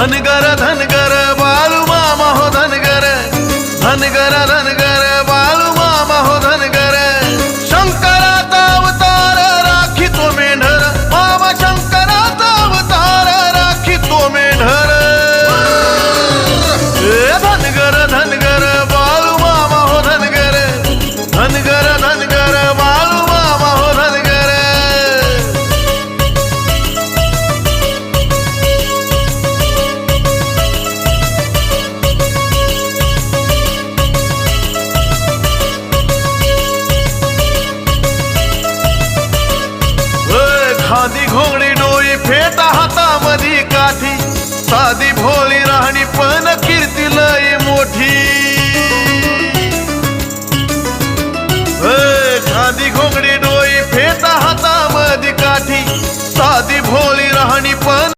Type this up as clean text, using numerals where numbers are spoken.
धनगर धनगर बाळू मामा हो धनगर, धनगर धनगर बाळू मामा हो धनगर। शंकराचा अवतार राखी तो मेंढर, मामा शंकराचा अवतार राखी तो मेंढर। धनगर धनगर बाळू मामा हो धनगर, धनगर धनगर बाळू मामा हो धनगर। खादी घोंगडी डोळी फेटा हातामधी काठी, साधी भोळी राहणी पण कीर्ती लय मोठी। खादी घोंगडी डोळी फेटा हातामधी काठी, साधी भोळी राहणी पण